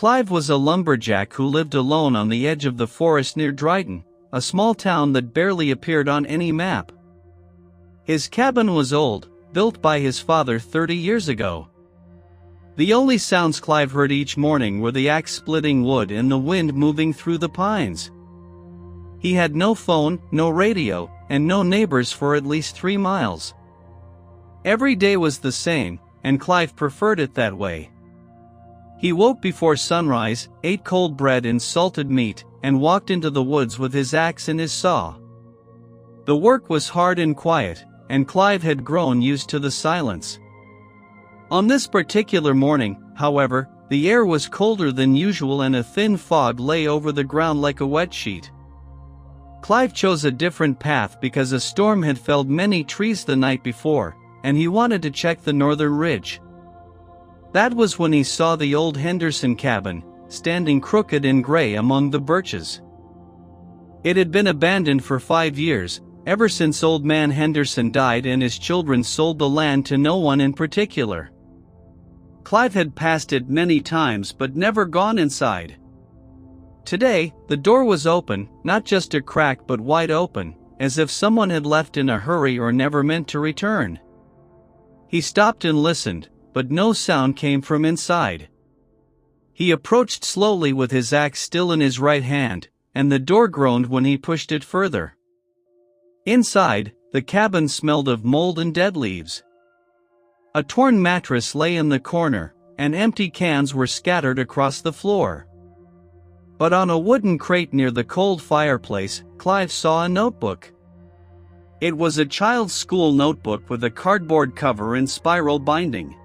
Clive was a lumberjack who lived alone on the edge of the forest near Dryden, a small town that barely appeared on any map. His cabin was old, built by his father 30 years ago. The only sounds Clive heard each morning were the axe splitting wood and the wind moving through the pines. He had no phone, no radio, and no neighbors for at least 3 miles. Every day was the same, and Clive preferred it that way. He woke before sunrise, ate cold bread and salted meat, and walked into the woods with his axe and his saw. The work was hard and quiet, and Clive had grown used to the silence. On this particular morning, however, the air was colder than usual and a thin fog lay over the ground like a wet sheet. Clive chose a different path because a storm had felled many trees the night before, and he wanted to check the northern ridge. That was when he saw the old Henderson cabin, standing crooked and gray among the birches. It had been abandoned for 5 years, ever since old man Henderson died and his children sold the land to no one in particular. Clive had passed it many times but never gone inside. Today, the door was open, not just a crack but wide open, as if someone had left in a hurry or never meant to return. He stopped and listened, but no sound came from inside. He approached slowly with his axe still in his right hand, and the door groaned when he pushed it further. Inside, the cabin smelled of mold and dead leaves. A torn mattress lay in the corner, and empty cans were scattered across the floor. But on a wooden crate near the cold fireplace, Clive saw a notebook. It was a child's school notebook with a cardboard cover and spiral binding.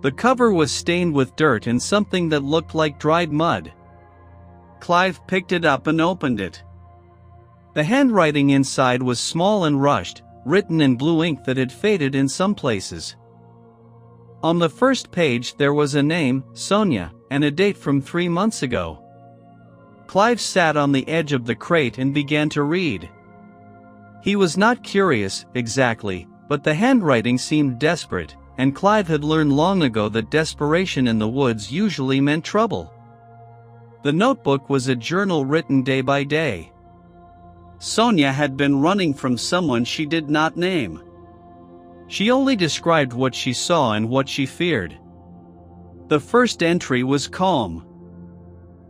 The cover was stained with dirt and something that looked like dried mud. Clive picked it up and opened it. The handwriting inside was small and rushed, written in blue ink that had faded in some places. On the first page there was a name, Sonia, and a date from 3 months ago. Clive sat on the edge of the crate and began to read. He was not curious, exactly, but the handwriting seemed desperate, and Clive had learned long ago that desperation in the woods usually meant trouble. The notebook was a journal written day by day. Sonia had been running from someone she did not name. She only described what she saw and what she feared. The first entry was calm.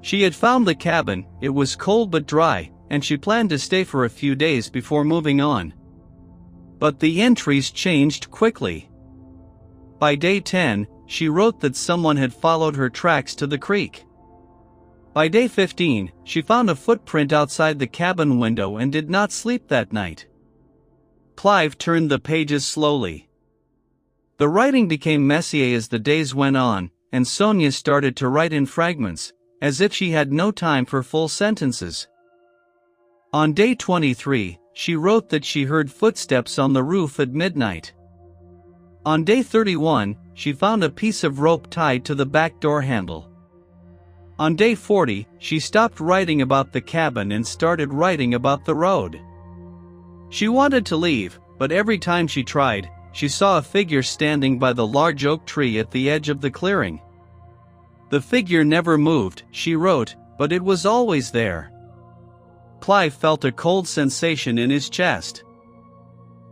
She had found the cabin, it was cold but dry, and she planned to stay for a few days before moving on. But the entries changed quickly. By day 10, she wrote that someone had followed her tracks to the creek. By day 15, she found a footprint outside the cabin window and did not sleep that night. Clive turned the pages slowly. The writing became messier as the days went on, and Sonia started to write in fragments, as if she had no time for full sentences. On day 23, she wrote that she heard footsteps on the roof at midnight. On day 31, she found a piece of rope tied to the back door handle. On day 40, she stopped writing about the cabin and started writing about the road. She wanted to leave, but every time she tried, she saw a figure standing by the large oak tree at the edge of the clearing. The figure never moved, she wrote, but it was always there. Clive felt a cold sensation in his chest.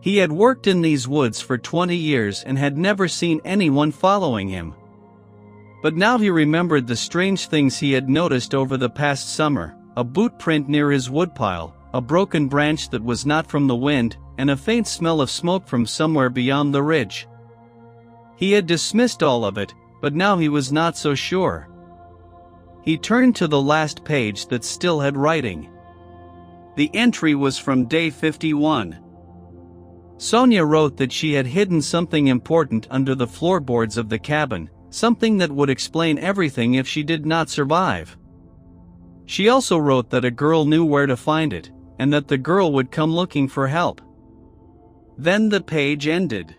He had worked in these woods for 20 years and had never seen anyone following him. But now he remembered the strange things he had noticed over the past summer: a boot print near his woodpile, a broken branch that was not from the wind, and a faint smell of smoke from somewhere beyond the ridge. He had dismissed all of it, but now he was not so sure. He turned to the last page that still had writing. The entry was from day 51. Sonia wrote that she had hidden something important under the floorboards of the cabin, something that would explain everything if she did not survive. She also wrote that a girl knew where to find it, and that the girl would come looking for help. Then the page ended.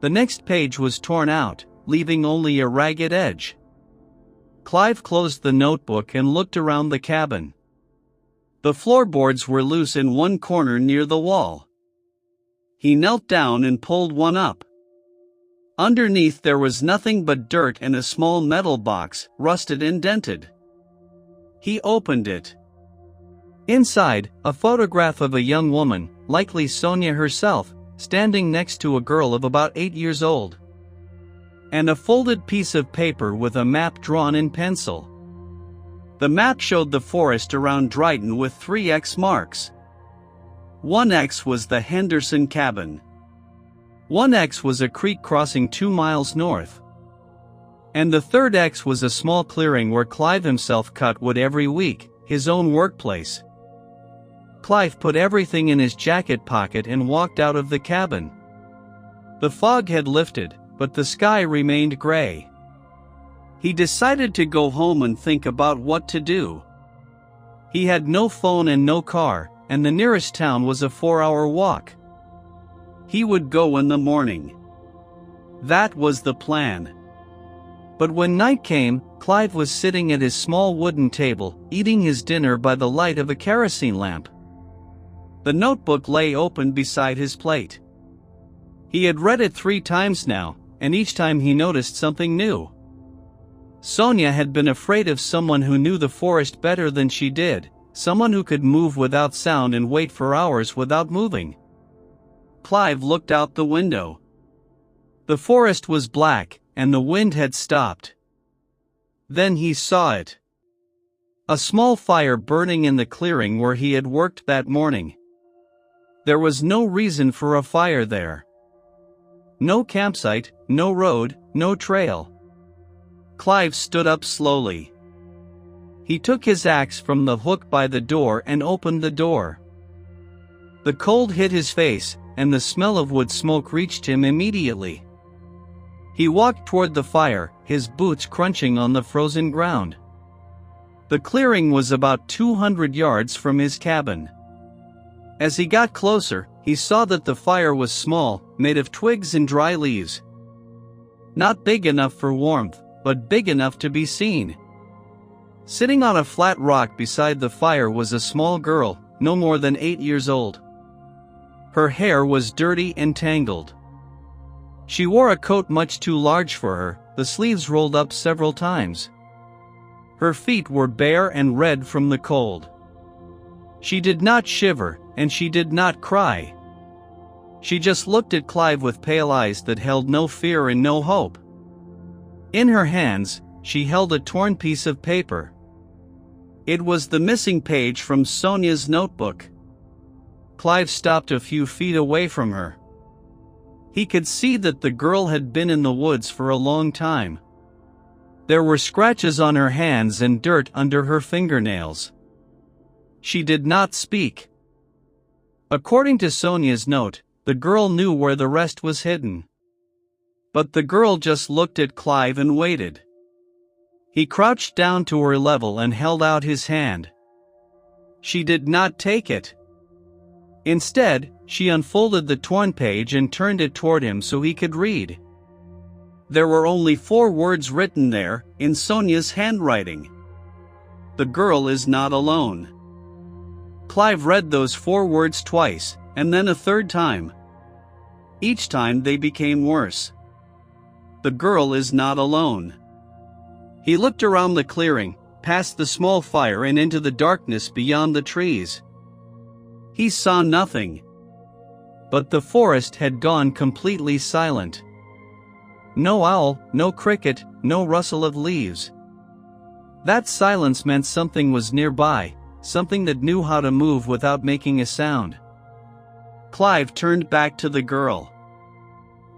The next page was torn out, leaving only a ragged edge. Clive closed the notebook and looked around the cabin. The floorboards were loose in one corner near the wall. He knelt down and pulled one up. Underneath there was nothing but dirt and a small metal box, rusted and dented. He opened it. Inside, a photograph of a young woman, likely Sonia herself, standing next to a girl of about 8 years old. And a folded piece of paper with a map drawn in pencil. The map showed the forest around Dryden with 3 X marks. 1 X was the Henderson cabin. 1 X was a creek crossing 2 miles north. And the 3rd X was a small clearing where Clive himself cut wood every week, his own workplace. Clive put everything in his jacket pocket and walked out of the cabin. The fog had lifted, but the sky remained gray. He decided to go home and think about what to do. He had no phone and no car, and the nearest town was a 4-hour walk. He would go in the morning. That was the plan. But when night came, Clive was sitting at his small wooden table, eating his dinner by the light of a kerosene lamp. The notebook lay open beside his plate. He had read it 3 times now, and each time he noticed something new. Sonia had been afraid of someone who knew the forest better than she did, someone who could move without sound and wait for hours without moving. Clive looked out the window. The forest was black, and the wind had stopped. Then he saw it. A small fire burning in the clearing where he had worked that morning. There was no reason for a fire there. No campsite, no road, no trail. Clive stood up slowly. He took his axe from the hook by the door and opened the door. The cold hit his face, and the smell of wood smoke reached him immediately. He walked toward the fire, his boots crunching on the frozen ground. The clearing was about 200 yards from his cabin. As he got closer, he saw that the fire was small, made of twigs and dry leaves. Not big enough for warmth, but big enough to be seen. Sitting on a flat rock beside the fire was a small girl, no more than 8 years old. Her hair was dirty and tangled. She wore a coat much too large for her, the sleeves rolled up several times. Her feet were bare and red from the cold. She did not shiver, and she did not cry. She just looked at Clive with pale eyes that held no fear and no hope. In her hands, she held a torn piece of paper. It was the missing page from Sonia's notebook. Clive stopped a few feet away from her. He could see that the girl had been in the woods for a long time. There were scratches on her hands and dirt under her fingernails. She did not speak. According to Sonia's note, the girl knew where the rest was hidden. But the girl just looked at Clive and waited. He crouched down to her level and held out his hand. She did not take it. Instead, she unfolded the torn page and turned it toward him so he could read. There were only 4 words written there, in Sonia's handwriting. The girl is not alone. Clive read those 4 words twice, and then a 3rd time. Each time they became worse. The girl is not alone. He looked around the clearing, past the small fire and into the darkness beyond the trees. He saw nothing. But the forest had gone completely silent. No owl, no cricket, no rustle of leaves. That silence meant something was nearby, something that knew how to move without making a sound. Clive turned back to the girl.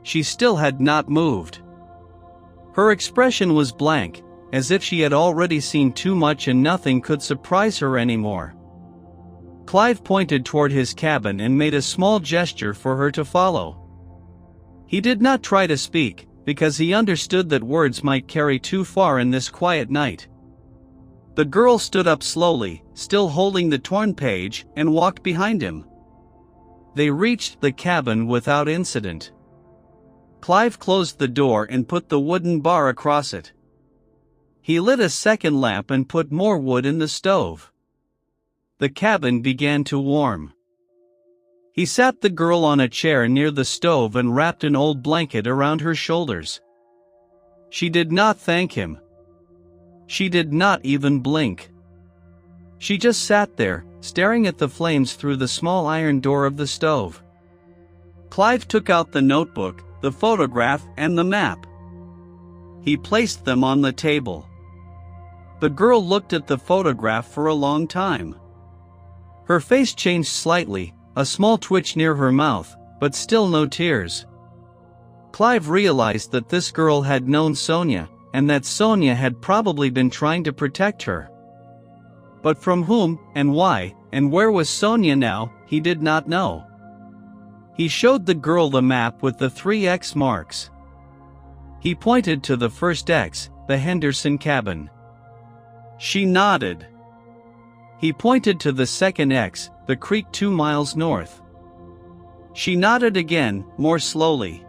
She still had not moved. Her expression was blank, as if she had already seen too much and nothing could surprise her anymore. Clive pointed toward his cabin and made a small gesture for her to follow. He did not try to speak, because he understood that words might carry too far in this quiet night. The girl stood up slowly, still holding the torn page, and walked behind him. They reached the cabin without incident. Clive closed the door and put the wooden bar across it. He lit a second lamp and put more wood in the stove. The cabin began to warm. He sat the girl on a chair near the stove and wrapped an old blanket around her shoulders. She did not thank him. She did not even blink. She just sat there, staring at the flames through the small iron door of the stove. Clive took out the notebook, the photograph, and the map. He placed them on the table. The girl looked at the photograph for a long time. Her face changed slightly, a small twitch near her mouth, but still no tears. Clive realized that this girl had known Sonia, and that Sonia had probably been trying to protect her. But from whom, and why, and where was Sonia now, he did not know. He showed the girl the map with the 3 X marks. He pointed to the first X, the Henderson cabin. She nodded. He pointed to the second X, the creek 2 miles north. She nodded again, more slowly.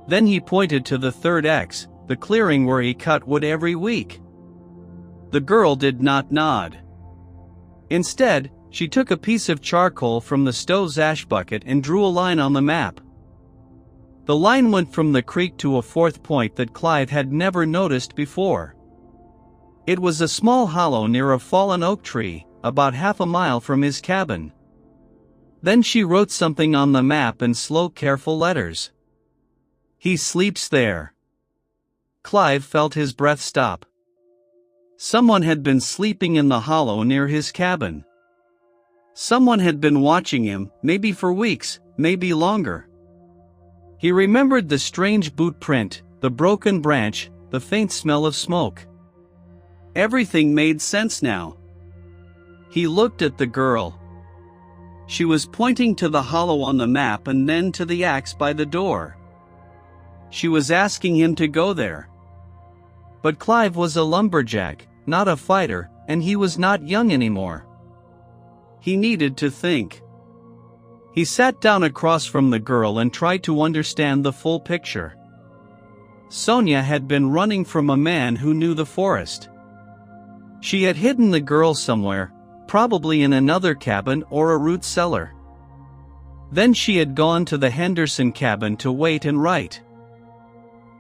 Then he pointed to the third X, the clearing where he cut wood every week. The girl did not nod. Instead, she took a piece of charcoal from the stove's ash bucket and drew a line on the map. The line went from the creek to a fourth point that Clive had never noticed before. It was a small hollow near a fallen oak tree, about half a mile from his cabin. Then she wrote something on the map in slow, careful letters. "He sleeps there." Clive felt his breath stop. Someone had been sleeping in the hollow near his cabin. Someone had been watching him, maybe for weeks, maybe longer. He remembered the strange boot print, the broken branch, the faint smell of smoke. Everything made sense now. He looked at the girl. She was pointing to the hollow on the map and then to the axe by the door. She was asking him to go there. But Clive was a lumberjack, not a fighter, and he was not young anymore. He needed to think. He sat down across from the girl and tried to understand the full picture. Sonia had been running from a man who knew the forest. She had hidden the girl somewhere, probably in another cabin or a root cellar. Then she had gone to the Henderson cabin to wait and write.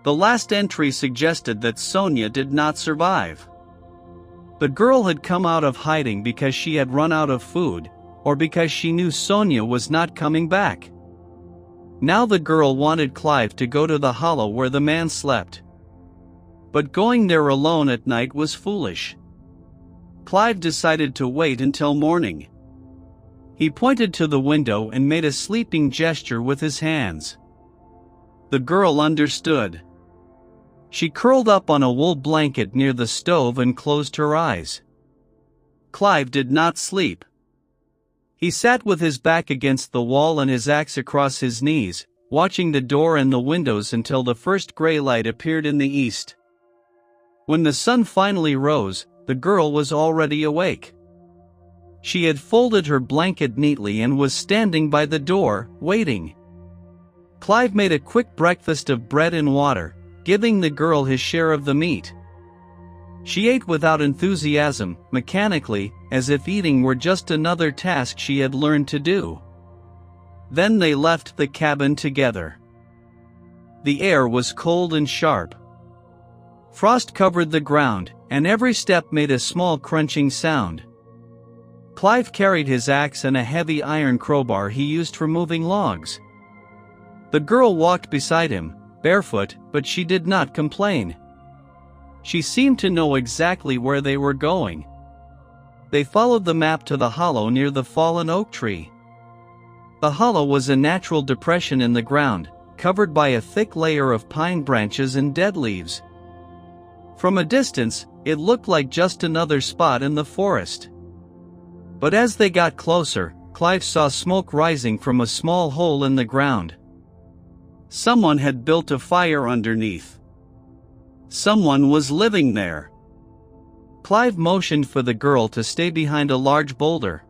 The last entry suggested that Sonia did not survive. The girl had come out of hiding because she had run out of food, or because she knew Sonia was not coming back. Now the girl wanted Clive to go to the hollow where the man slept. But going there alone at night was foolish. Clive decided to wait until morning. He pointed to the window and made a sleeping gesture with his hands. The girl understood. She curled up on a wool blanket near the stove and closed her eyes. Clive did not sleep. He sat with his back against the wall and his axe across his knees, watching the door and the windows until the first gray light appeared in the east. When the sun finally rose, the girl was already awake. She had folded her blanket neatly and was standing by the door, waiting. Clive made a quick breakfast of bread and water, giving the girl his share of the meat. She ate without enthusiasm, mechanically, as if eating were just another task she had learned to do. Then they left the cabin together. The air was cold and sharp. Frost covered the ground, and every step made a small crunching sound. Clive carried his axe and a heavy iron crowbar he used for moving logs. The girl walked beside him, barefoot, but she did not complain. She seemed to know exactly where they were going. They followed the map to the hollow near the fallen oak tree. The hollow was a natural depression in the ground, covered by a thick layer of pine branches and dead leaves. From a distance, it looked like just another spot in the forest. But as they got closer, Clive saw smoke rising from a small hole in the ground. Someone had built a fire underneath. Someone was living there. Clive motioned for the girl to stay behind a large boulder.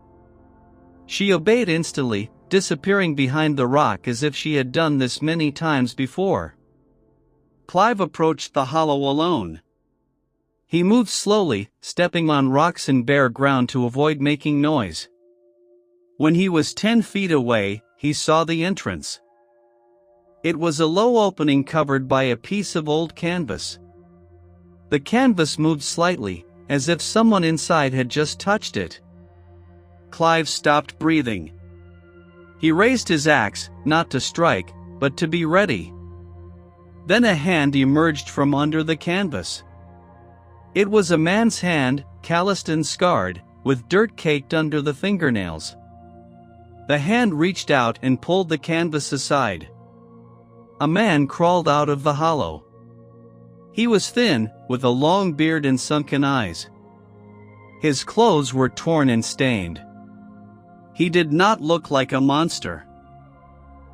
She obeyed instantly, disappearing behind the rock as if she had done this many times before. Clive approached the hollow alone. He moved slowly, stepping on rocks and bare ground to avoid making noise. When he was 10 feet away, he saw the entrance. It was a low opening covered by a piece of old canvas. The canvas moved slightly, as if someone inside had just touched it. Clive stopped breathing. He raised his axe, not to strike, but to be ready. Then a hand emerged from under the canvas. It was a man's hand, calloused and scarred, with dirt caked under the fingernails. The hand reached out and pulled the canvas aside. A man crawled out of the hollow. He was thin, with a long beard and sunken eyes. His clothes were torn and stained. He did not look like a monster.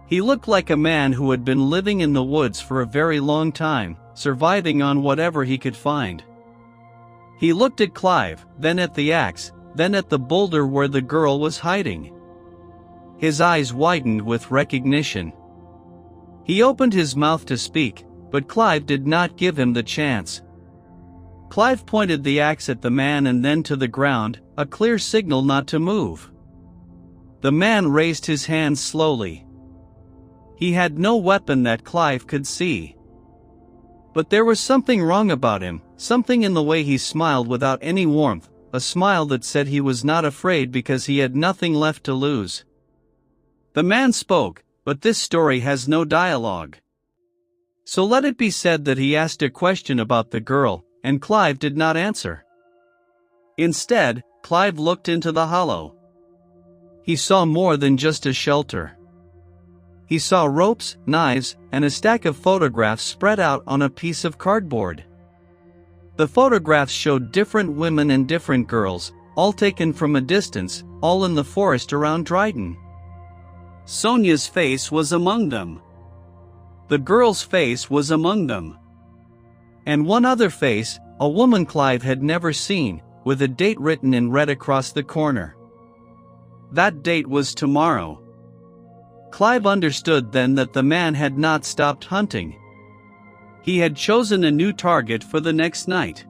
He looked like a man who had been living in the woods for a very long time, surviving on whatever he could find. He looked at Clive, then at the axe, then at the boulder where the girl was hiding. His eyes widened with recognition. He opened his mouth to speak, but Clive did not give him the chance. Clive pointed the axe at the man and then to the ground, a clear signal not to move. The man raised his hands slowly. He had no weapon that Clive could see. But there was something wrong about him, something in the way he smiled without any warmth, a smile that said he was not afraid because he had nothing left to lose. The man spoke, but this story has no dialogue. So let it be said that he asked a question about the girl, and Clive did not answer. Instead, Clive looked into the hollow. He saw more than just a shelter. He saw ropes, knives, and a stack of photographs spread out on a piece of cardboard. The photographs showed different women and different girls, all taken from a distance, all in the forest around Dryden. Sonia's face was among them. The girl's face was among them. And one other face, a woman Clive had never seen, with a date written in red across the corner. That date was tomorrow. Clive understood then that the man had not stopped hunting. He had chosen a new target for the next night.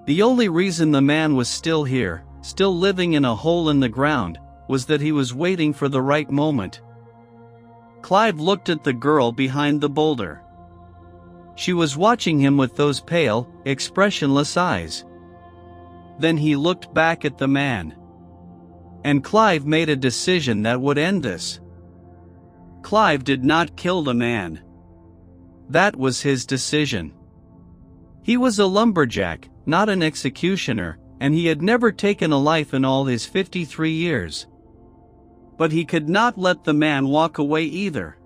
The only reason the man was still here, still living in a hole in the ground, was that he was waiting for the right moment. Clive looked at the girl behind the boulder. She was watching him with those pale, expressionless eyes. Then he looked back at the man. And Clive made a decision that would end this. Clive did not kill the man. That was his decision. He was a lumberjack, not an executioner, and he had never taken a life in all his 53 years. But he could not let the man walk away either.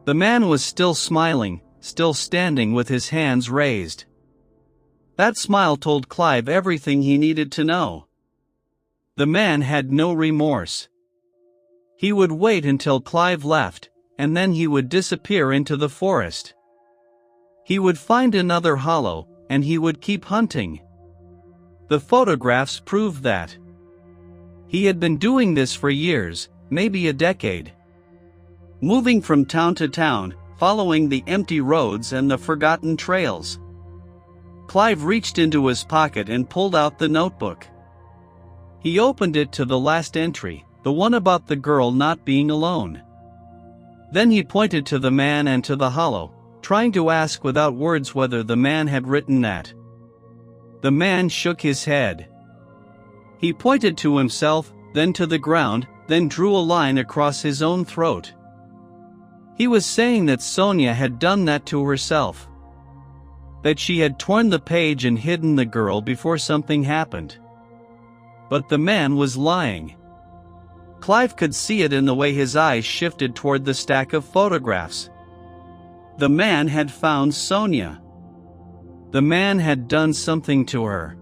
The man was still smiling, still standing with his hands raised. That smile told Clive everything he needed to know. The man had no remorse. He would wait until Clive left, and then he would disappear into the forest. He would find another hollow, and he would keep hunting. The photographs proved that. He had been doing this for years, maybe a decade. Moving from town to town, following the empty roads and the forgotten trails. Clive reached into his pocket and pulled out the notebook. He opened it to the last entry, the one about the girl not being alone. Then he pointed to the man and to the hollow, trying to ask without words whether the man had written that. The man shook his head. He pointed to himself, then to the ground, then drew a line across his own throat. He was saying that Sonia had done that to herself. That she had torn the page and hidden the girl before something happened. But the man was lying. Clive could see it in the way his eyes shifted toward the stack of photographs. The man had found Sonia. The man had done something to her.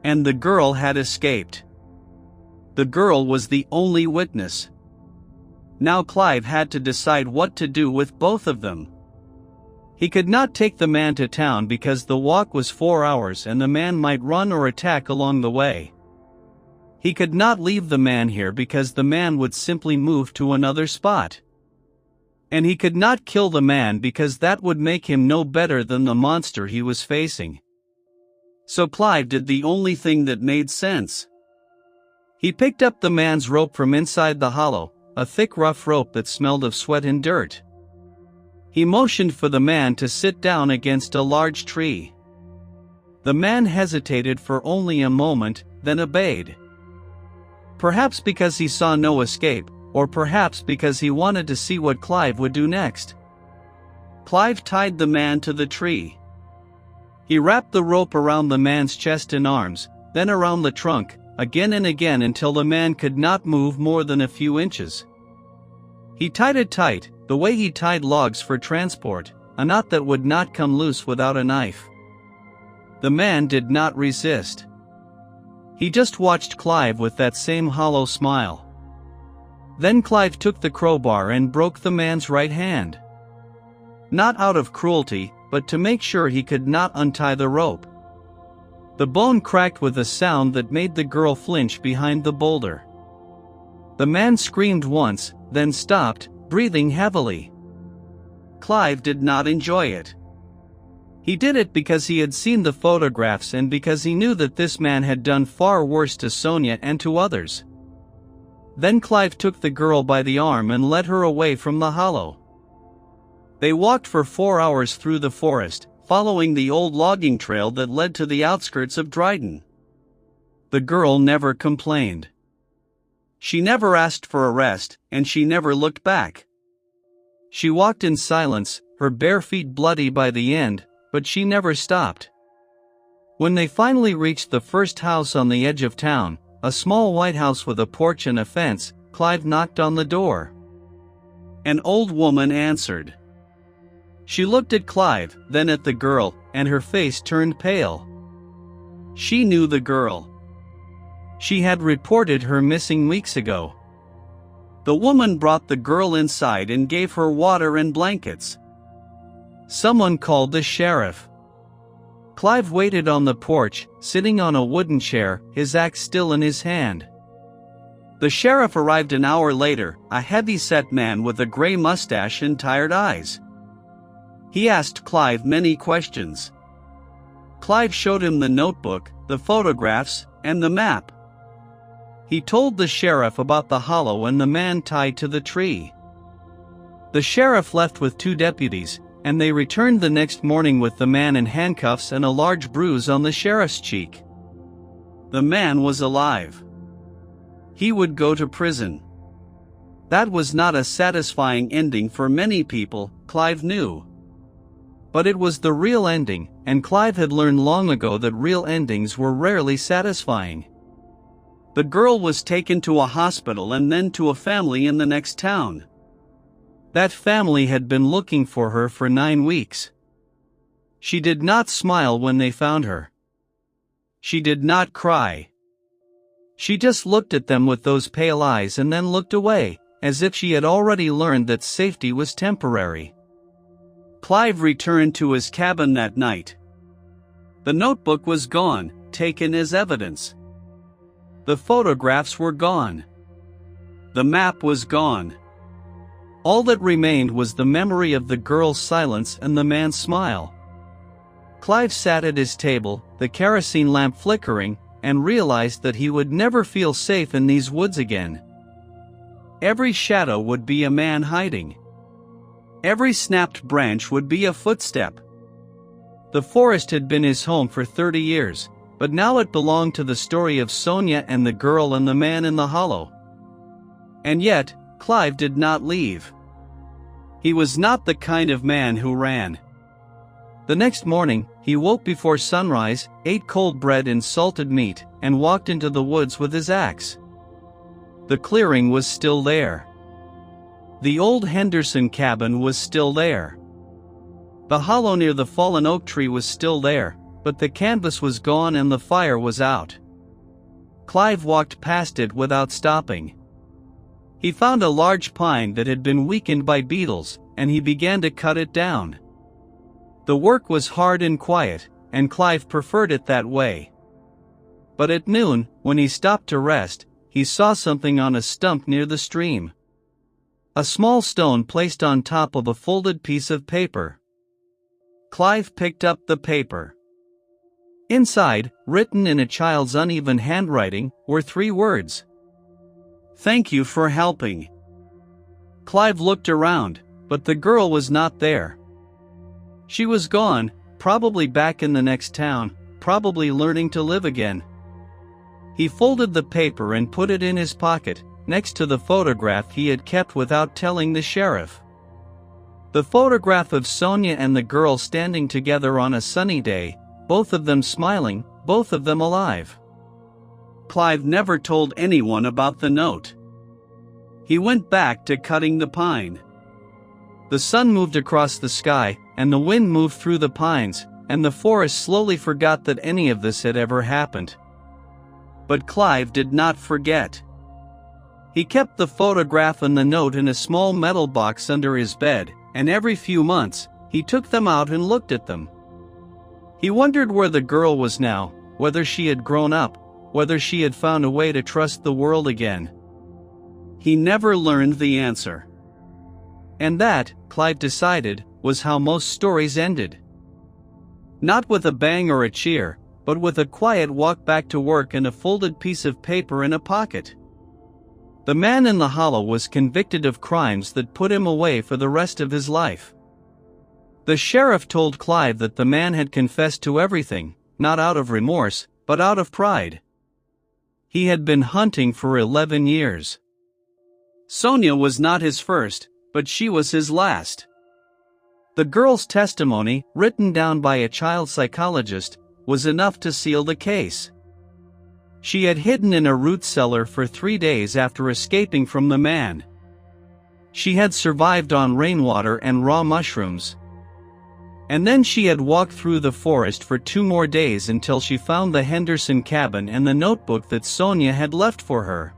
And the girl had escaped. The girl was the only witness. Now Clive had to decide what to do with both of them. He could not take the man to town because the walk was 4 hours and the man might run or attack along the way. He could not leave the man here because the man would simply move to another spot. And he could not kill the man because that would make him no better than the monster he was facing. So Clive did the only thing that made sense. He picked up the man's rope from inside the hollow, a thick rough rope that smelled of sweat and dirt. He motioned for the man to sit down against a large tree. The man hesitated for only a moment, then obeyed. Perhaps because he saw no escape, or perhaps because he wanted to see what Clive would do next. Clive tied the man to the tree. He wrapped the rope around the man's chest and arms, then around the trunk, again and again until the man could not move more than a few inches. He tied it tight, the way he tied logs for transport, a knot that would not come loose without a knife. The man did not resist. He just watched Clive with that same hollow smile. Then Clive took the crowbar and broke the man's right hand. Not out of cruelty, but to make sure he could not untie the rope. The bone cracked with a sound that made the girl flinch behind the boulder. The man screamed once, then stopped, breathing heavily. Clive did not enjoy it. He did it because he had seen the photographs and because he knew that this man had done far worse to Sonia and to others. Then Clive took the girl by the arm and led her away from the hollow. They walked for 4 hours through the forest, following the old logging trail that led to the outskirts of Dryden. The girl never complained. She never asked for a rest, and she never looked back. She walked in silence, her bare feet bloody by the end, but she never stopped. When they finally reached the first house on the edge of town, a small white house with a porch and a fence, Clive knocked on the door. An old woman answered. She looked at Clive, then at the girl, and her face turned pale. She knew the girl. She had reported her missing weeks ago. The woman brought the girl inside and gave her water and blankets. Someone called the sheriff. Clive waited on the porch, sitting on a wooden chair, his axe still in his hand. The sheriff arrived an hour later, a heavy-set man with a gray mustache and tired eyes. He asked Clive many questions. Clive showed him the notebook, the photographs, and the map. He told the sheriff about the hollow and the man tied to the tree. The sheriff left with 2 deputies, and they returned the next morning with the man in handcuffs and a large bruise on the sheriff's cheek. The man was alive. He would go to prison. That was not a satisfying ending for many people, Clive knew. But it was the real ending, and Clive had learned long ago that real endings were rarely satisfying. The girl was taken to a hospital and then to a family in the next town. That family had been looking for her for 9 weeks. She did not smile when they found her. She did not cry. She just looked at them with those pale eyes and then looked away, as if she had already learned that safety was temporary. Clive returned to his cabin that night. The notebook was gone, taken as evidence. The photographs were gone. The map was gone. All that remained was the memory of the girl's silence and the man's smile. Clive sat at his table, the kerosene lamp flickering, and realized that he would never feel safe in these woods again. Every shadow would be a man hiding. Every snapped branch would be a footstep. The forest had been his home for 30 years, but now it belonged to the story of Sonia and the girl and the man in the hollow. And yet, Clive did not leave. He was not the kind of man who ran. The next morning, he woke before sunrise, ate cold bread and salted meat, and walked into the woods with his axe. The clearing was still there. The old Henderson cabin was still there. The hollow near the fallen oak tree was still there, but the canvas was gone and the fire was out. Clive walked past it without stopping. He found a large pine that had been weakened by beetles, and he began to cut it down. The work was hard and quiet, and Clive preferred it that way. But at noon, when he stopped to rest, he saw something on a stump near the stream. A small stone placed on top of a folded piece of paper. Clive picked up the paper. Inside, written in a child's uneven handwriting, were 3 words: Thank you for helping." Clive looked around, but the girl was not there. She was gone, probably back in the next town, probably learning to live again. He folded the paper and put it in his pocket, next to the photograph he had kept without telling the sheriff. The photograph of Sonia and the girl standing together on a sunny day, both of them smiling, both of them alive. Clive never told anyone about the note. He went back to cutting the pine. The sun moved across the sky, and the wind moved through the pines, and the forest slowly forgot that any of this had ever happened. But Clive did not forget. He kept the photograph and the note in a small metal box under his bed, and every few months, he took them out and looked at them. He wondered where the girl was now, whether she had grown up, whether she had found a way to trust the world again. He never learned the answer. And that, Clive decided, was how most stories ended. Not with a bang or a cheer, but with a quiet walk back to work and a folded piece of paper in a pocket. The man in the hollow was convicted of crimes that put him away for the rest of his life. The sheriff told Clive that the man had confessed to everything, not out of remorse, but out of pride. He had been hunting for 11 years. Sonia was not his first, but she was his last. The girl's testimony, written down by a child psychologist, was enough to seal the case. She had hidden in a root cellar for 3 days after escaping from the man. She had survived on rainwater and raw mushrooms. And then she had walked through the forest for 2 more days until she found the Henderson cabin and the notebook that Sonia had left for her.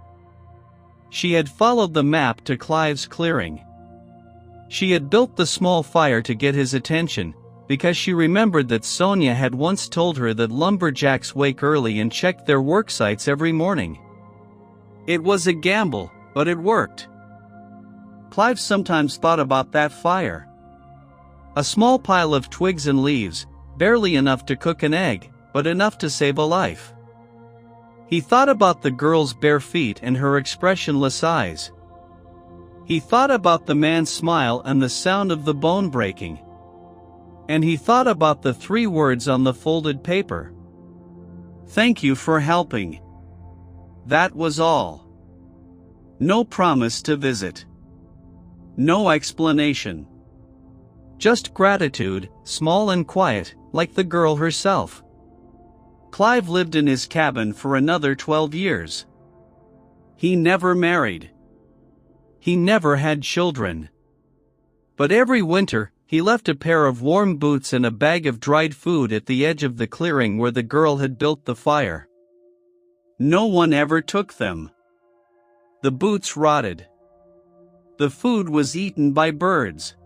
She had followed the map to Clive's clearing. She had built the small fire to get his attention, because she remembered that Sonia had once told her that lumberjacks wake early and check their work sites every morning. It was a gamble, but it worked. Clive sometimes thought about that fire. A small pile of twigs and leaves, barely enough to cook an egg, but enough to save a life. He thought about the girl's bare feet and her expressionless eyes. He thought about the man's smile and the sound of the bone breaking. And he thought about the 3 words on the folded paper. Thank you for helping. That was all. No promise to visit. No explanation. Just gratitude, small and quiet, like the girl herself. Clive lived in his cabin for another 12 years. He never married. He never had children. But every winter, he left a pair of warm boots and a bag of dried food at the edge of the clearing where the girl had built the fire. No one ever took them. The boots rotted. The food was eaten by birds.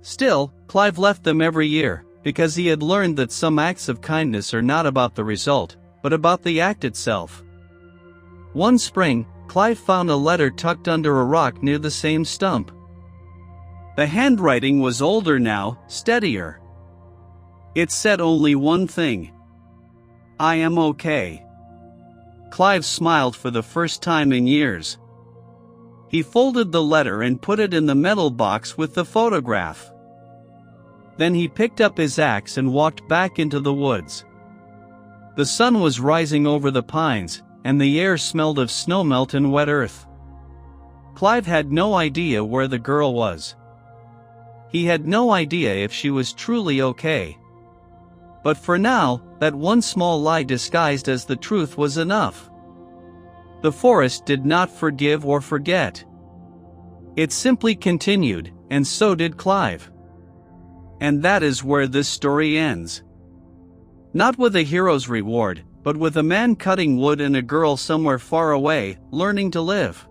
Still, Clive left them every year, because he had learned that some acts of kindness are not about the result, but about the act itself. One spring, Clive found a letter tucked under a rock near the same stump. The handwriting was older now, steadier. It said only one thing. I am okay. Clive smiled for the first time in years. He folded the letter and put it in the metal box with the photograph. Then he picked up his axe and walked back into the woods. The sun was rising over the pines, and the air smelled of snowmelt and wet earth. Clive had no idea where the girl was. He had no idea if she was truly okay. But for now, that one small lie disguised as the truth was enough. The forest did not forgive or forget. It simply continued, and so did Clive. And that is where this story ends. Not with a hero's reward, but with a man cutting wood and a girl somewhere far away, learning to live.